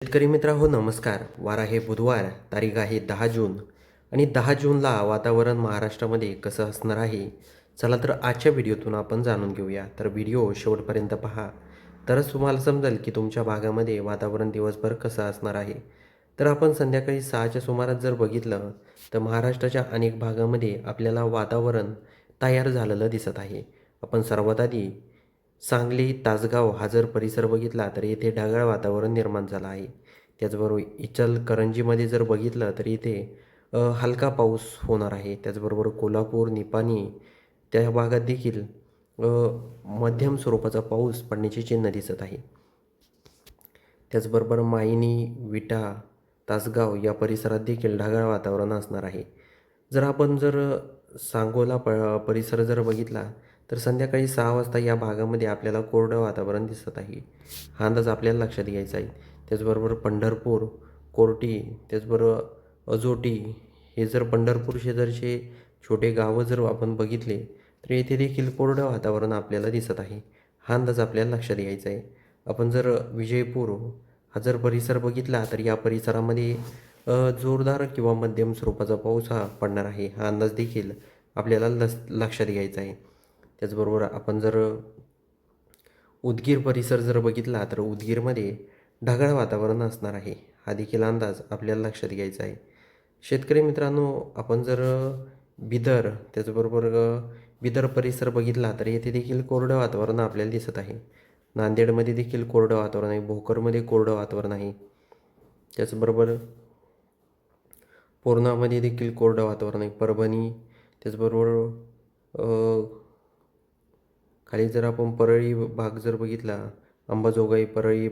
शेतकरी मित्रांनो नमस्कार. वार आहे बुधवार, तारीख आहे 10 जून आणि 10 जूनला वातावरण महाराष्ट्रामध्ये कसं असणार आहे. चला तर आजच्या व्हिडिओतून आपण जाणून घेऊया. तर व्हिडिओ शेवटपर्यंत पहा, तरच तुम्हाला समजेल की तुमच्या भागामध्ये वातावरण दिवसभर कसं असणार आहे. तर आपण संध्याकाळी 6च्या सुमारास जर बघितलं तर महाराष्ट्राच्या अनेक भागामध्ये आपल्याला वातावरण तयार झालेलं दिसत आहे. आपण सर्वात आधी सांगली, तासगाव हा जर परिसर बघितला तर येथे ढगाळ वातावरण निर्माण झालं आहे. त्याचबरोबर इचलकरंजीमध्ये जर बघितलं तर इथे हलका पाऊस होणार आहे. त्याचबरोबर कोल्हापूर, निपाणी त्या भागात देखील अ, मध्यम स्वरूपाचा पाऊस पडण्याची चिन्ह दिसत आहे. त्याचबरोबर मायनी, विटा, तासगाव या परिसरात देखील ढगाळ वातावरण असणार आहे. जर आपण सांगोला परिसर जर बघितला तर संध्याकाळी 6 वाजता या भागामध्ये आपल्याला कोरडं वातावरण दिसत आहे. हा अंदाज आपल्याला लक्षात घ्यायचा आहे. त्याचबरोबर पंढरपूर, कोर्टी, त्याचबरोबर अजोटी हे जर पंढरपूर शेजारचे छोटे गावं जर आपण बघितले तर येथे देखील कोरडं वातावरण आपल्याला दिसत आहे. हा अंदाज आपल्याला लक्षात घ्यायचा आहे. आपण जर विजयपूर हा जर परिसर बघितला तर या परिसरामध्ये जोरदार किंवा मध्यम स्वरूपाचा पाऊस हा पडणार आहे. हा अंदाज देखील आपल्याला लक्षात घ्यायचा आहे. त्याचबरोबर आपण जर उदगीर परिसर जर बघितला तर उदगीरमध्ये ढगाळ वातावरण असणार आहे. हा देखील अंदाज आपल्याला लक्षात घ्यायचा आहे. शेतकरी मित्रांनो, आपण जर बिदर त्याचबरोबर बिदर परिसर बघितला तर येथे देखील कोरडं वातावरण आपल्याला दिसत आहे. नांदेडमध्ये देखील कोरडं वातावरण आहे. भोकरमध्ये कोरडं वातावरण आहे. त्याचबरोबर पूर्णामध्ये देखील कोरडं वातावरण आहे. परभणी त्याचबरोबर खाली जर आपण परळी भाग जर बघितला, अंबाजोगाई, परळी,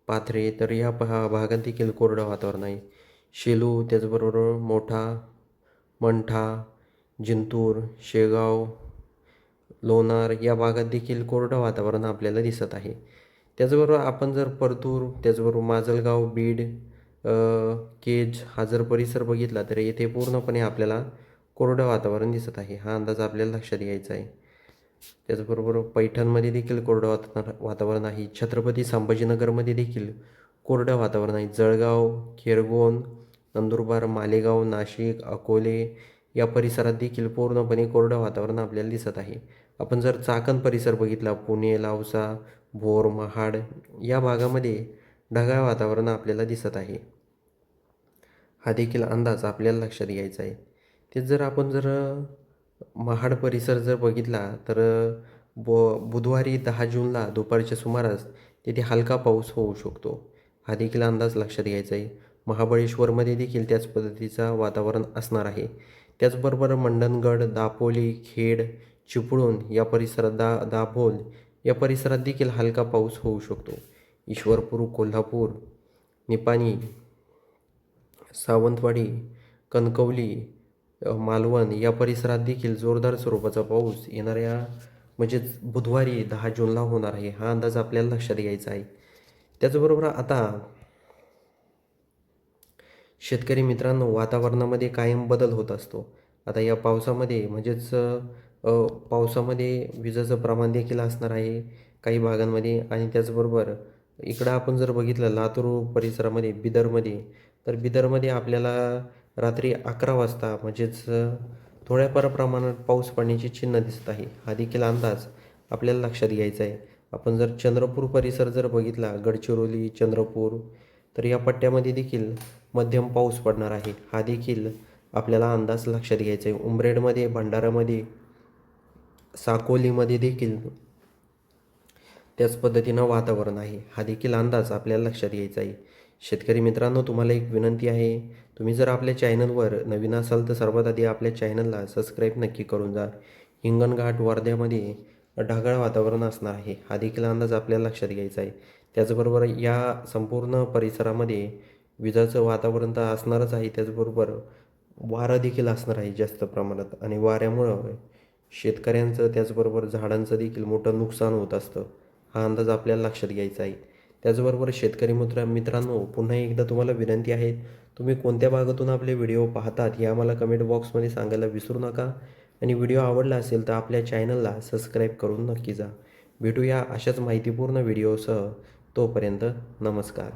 पाथरे तर या भागात देखील कोरडं वातावरण आहे. शेलू त्याचबरोबर मोठा, मंठा, जिंतूर, शेगाव, लोणार या भागात देखील कोरडं वातावरण आपल्याला दिसत आहे. त्याचबरोबर आपण जर परतूर त्याचबरोबर माजलगाव, बीड, केज हा जर परिसर बघितला तर येथे पूर्णपणे आपल्याला कोरडं वातावरण दिसत आहे. हा अंदाज आपल्याला लक्षात घ्यायचा आहे. त्याचबरोबर पैठणमध्ये देखील कोरडं वातावरण आहे. छत्रपती संभाजीनगरमध्ये देखील कोरडं वातावरण आहे. जळगाव, खिरगोन, नंदुरबार, मालेगाव, नाशिक, अकोले या परिसरात देखील पूर्णपणे कोरडं वातावरण आपल्याला दिसत आहे. आपण जर चाकण परिसर बघितला, पुणे, लावसा, भोर, महाड या भागामध्ये ढगाळ वातावरण आपल्याला दिसत आहे. हा देखील अंदाज आपल्याला लक्षात घ्यायचा आहे. तेच जर आपण महाड परिसर जर बघितला तर बुधवारी 10 जूनला दुपारच्या सुमारास तिथे हलका पाऊस होऊ शकतो. हा देखील अंदाज लक्षात घ्यायचा आहे. महाबळेश्वरमध्ये देखील त्याच पद्धतीचा वातावरण असणार आहे. त्याचबरोबर मंडणगड, दापोली, खेड, चिपळूण या परिसरात दाभोल या परिसरात देखील हलका पाऊस होऊ शकतो. ईश्वरपूर, कोल्हापूर, निपाणी, सावंतवाडी, कणकवली, मालवण या परिसरात देखील जोरदार स्वरूपाचा पाऊस येणाऱ्या म्हणजेच बुधवारी 10 जूनला होणार आहे. हा अंदाज आपल्याला लक्षात घ्यायचा आहे. त्याचबरोबर आता शेतकरी मित्रांनो, वातावरणामध्ये कायम बदल होत असतो. आता या पावसामध्ये पावसामध्ये विजेचं प्रमाण देखील असणार आहे काही भागांमध्ये आणि त्याचबरोबर इकडं आपण जर बघितलं लातूर परिसरामध्ये बिदरमध्ये तर बिदरमध्ये आपल्याला रात्री 11 वाजता थोड्याफार प्रमाणात पाऊस पडण्याची चिन्ह दिसत आहे. हा देखील अंदाज आपल्याला लक्षात घ्यायचा आहे. आपण जर चंद्रपूर परिसर जर बघितला, गडचिरोली, चंद्रपूर तर या पट्ट्यामध्ये देखील मध्यम पाऊस पडणार आहे. हा देखील आपल्याला अंदाज लक्षात घ्यायचा आहे. उमरेडमध्ये, भंडारामध्ये, साकोलीमध्ये देखील त्याच पद्धतीनं वातावरण आहे. हा देखील अंदाज आपल्याला लक्षात घ्यायचा आहे. शेतकरी मित्रांनो, तुम्हाला एक विनंती आहे, तुम्ही जर आपल्या चॅनलवर नवीन असाल तर सर्वात आधी आपल्या चॅनलला सबस्क्राईब नक्की करून जा. हिंगणघाट, वर्ध्यामध्ये ढगाळ वातावरण असणार आहे. हा देखील अंदाज आपल्याला लक्षात घ्यायचा आहे. त्याचबरोबर या संपूर्ण परिसरामध्ये विजाचं वातावरण तर असणारच आहे. त्याचबरोबर वारा देखील असणार आहे जास्त प्रमाणात आणि वाऱ्यामुळं शेतकऱ्यांचं त्याचबरोबर झाडांचं देखील मोठं नुकसान होत असतं. हा अंदाज आपल्याला लक्षात घ्यायचा आहे. त्याचबरोबर शेतकरी मित्रांनो, पुन्हा एकदा तुम्हाला विनंती आहे, तुम्ही कोणत्या भागातून आपले व्हिडिओ पाहतात हे आम्हाला कमेंट बॉक्समध्ये सांगायला विसरू नका आणि व्हिडिओ आवडला असेल तर आपल्या चॅनलला सबस्क्राईब करून नक्की जा. भेटूया अशाच माहितीपूर्ण व्हिडिओसह. तोपर्यंत नमस्कार.